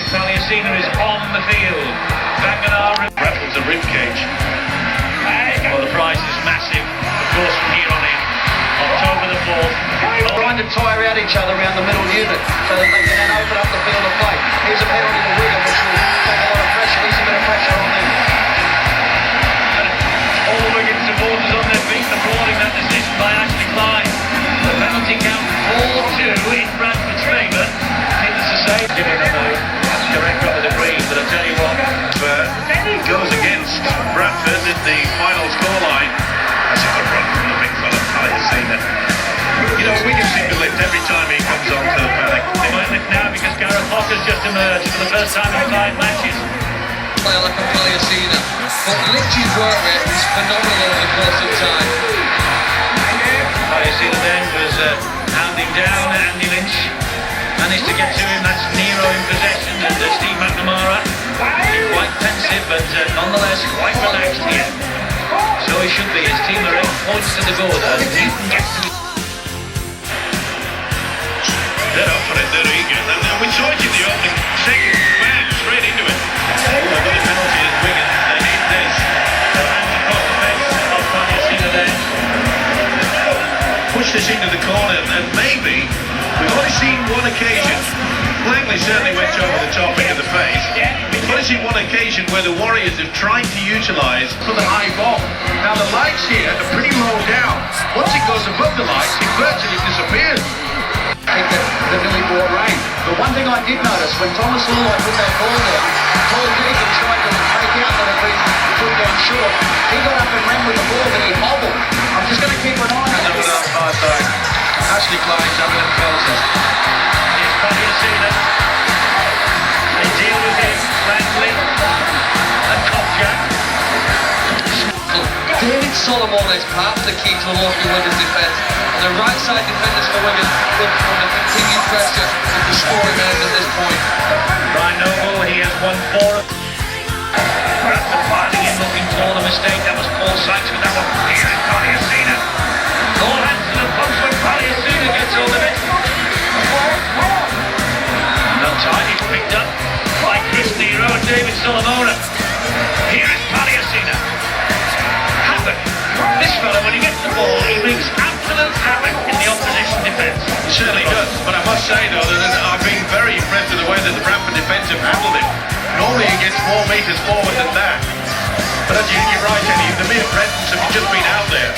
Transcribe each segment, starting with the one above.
Palliacina is on the field. Bradford's a rib cage. Well, the prize is massive, of course, from here on in. October the 4th. Trying to tire out each other around the middle unit so that they can then open up the field of play. Here's a penalty to Wigan, which will take a lot of pressure. Here's a bit of pressure on them. All Wigan supporters on their feet applauding that decision by Ashley Klein. The penalty count 4-2 in Bradford's favour. Needless to say, that's correct on the degree, but I tell you what, goes against Bradford in the final scoreline. That's a good run from the big fella, Palliacina. You know, Wigan seem to lift every time he comes onto the paddock. They might lift now because Gareth Hocker's just emerged for the first time in 5 matches. Player like a Palliacina, but Lynch's work rate is phenomenal over the course of time. Palliacina then was hounding down Andy Lynch. Managed to get to him, that's Nero in possession, and Steve McNamara. Quite pensive, but nonetheless quite relaxed here. So he should be. His team are 8 points to the border. Newton gets to... They're up for it, they're eager. And we saw it in the opening second. Bang, straight into it. They've got a penalty at Wigan. They need this. So hands across the face of Palliacina there. Push this into the corner, and maybe we've only seen one occasion. Langley certainly went over the top into the face. We've only seen one occasion where the Warriors have tried to utilise for the high ball. Now the lights here are pretty low down. Once it goes above the lights, it virtually disappears. I think that the really brought rain. But one thing I did notice, when Thomas Lulai put that ball down, Paul Deegan tried to take out that had been put down short. He got up and ran with the ball, but he hobbled. I'm just going to keep an eye on that. Far side. Ashley Klein, David Felsen. Here's Palliacina. They deal with him, Langley and Kopjak. David Solomon is part of the key to unlocking Wigan's defence. And the right side defenders for Wigan look for the continued pressure with the scoring end at this point. Ryan Noble, he has won 4. Bradford parting in, looking for the mistake. That was Paul Sykes with that one. Here's Palliacina. All hands to the post when Palliacina gets hold of it. No time, he's picked up by Chris Nero and David Solomona. Here is Palliacina. Havoc. This fellow, when he gets the ball, he brings absolute havoc in the opposition defence. He certainly does, but I must say though that I've been very impressed with the way that the Bradford defence have handled it. Normally he gets 4 metres forward than that. But as you're right, Eddie, the mere presence of just been out there.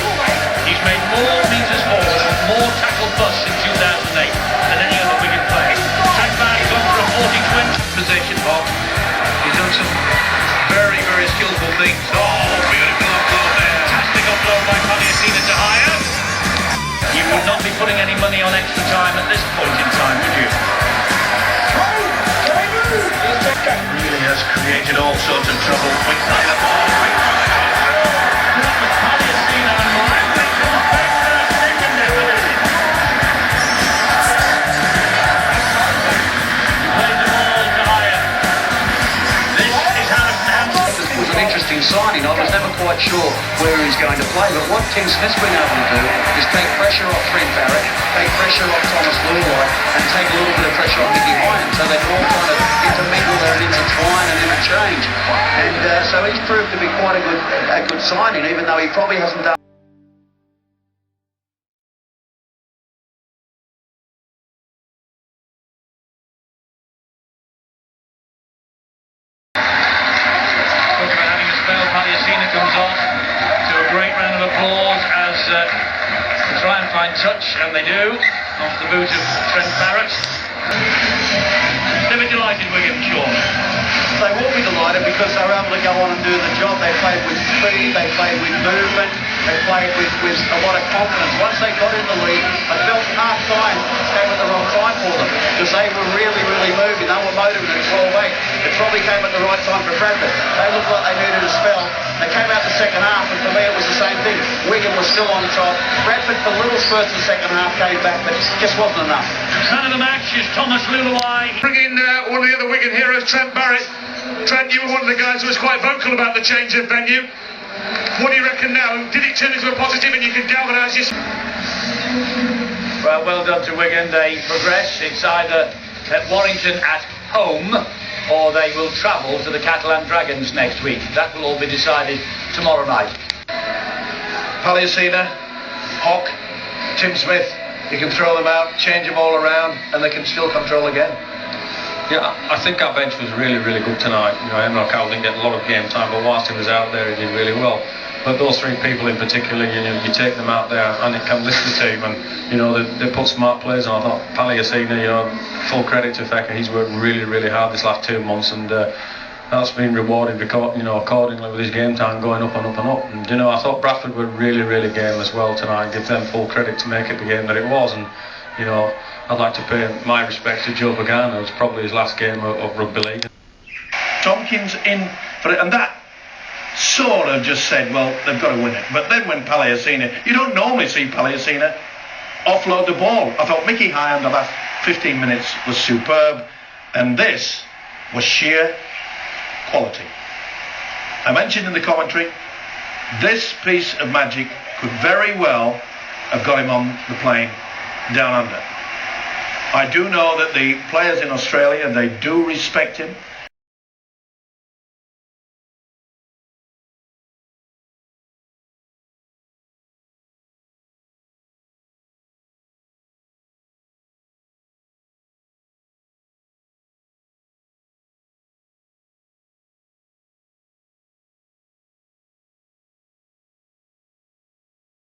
He's made more metres forward and more tackle busts in 2008 than any other Wigan player. Trackman's gone for a 40-20 possession, Bob. He's done some very, very skillful things. Oh, beautiful offload there. Fantastic offload by Palliacina to higher. You would not be putting any money on extra time at this point in time, would you? Really has created all sorts of trouble. Quick play the ball. Quick play. That was Palliacina and Langley comes back for a second definition. Plays the ball to higher. This is how it's now. This was an interesting signing. I was never quite sure where he was going to play, but what Tim Smith's been able to do is take pressure off Trent Barrett, take pressure off Thomas Lulai, and take a little bit of pressure off Nicky Hyman, so they can all kind of intermingle there and intertwine and interchange. And so he's proved to be quite a good signing, even though he probably hasn't done Palliacina comes off to a great round of applause as they try and find touch, and they do, off the boot of Trent Barrett. They'll be delighted, Wigan, sure. They will be delighted because they were able to go on and do the job. They played with speed, they played with movement, they played with a lot of confidence. Once they got in the lead, I felt half time came at the wrong time for them because they were really, really moving. They were motivated at 12-8. It probably came at the right time for Bradford. They looked like they needed a spell. They came out the second half, and for me it was the same thing. Wigan was still on top. Bradford, for little spurts the second half, came back, but it just wasn't enough. Man of the match is Thomas Lulai. Bring in one of the other Wigan heroes, Trent Barrett. Trent, you were one of the guys who was quite vocal about the change of venue. What do you reckon now? Did it turn into a positive and you can galvanise your... Well done to Wigan. They progress. It's either at Warrington at home or they will travel to the Catalan Dragons next week. That will all be decided tomorrow night. Palliacina, Hock, Tim Smith, you can throw them out, change them all around, and they can still control again. Yeah, I think our bench was really, really good tonight. You know, Emre Cowell didn't get a lot of game time, but whilst he was out there, he did really well. But those three people in particular, you know, you take them out there and it can lift the team, and you know they put smart players on. I thought Palliacina, you know, full credit to Feka. He's worked really, really hard this last 2 months, and that's been rewarded, you know, accordingly with his game time going up and up and up. And you know, I thought Bradford were really, really game as well tonight. Give them full credit to make it the game that it was, and you know, I'd like to pay my respects to Joe Pagano. It's probably his last game of rugby league. Tompkins in for it, and that sort of just said, well, they've got to win it. But then when Palliacina, you don't normally see Palliacina offload the ball. I thought Mickey High in the last 15 minutes was superb, and this was sheer quality. I mentioned in the commentary, this piece of magic could very well have got him on the plane down under. I do know that the players in Australia, they do respect him.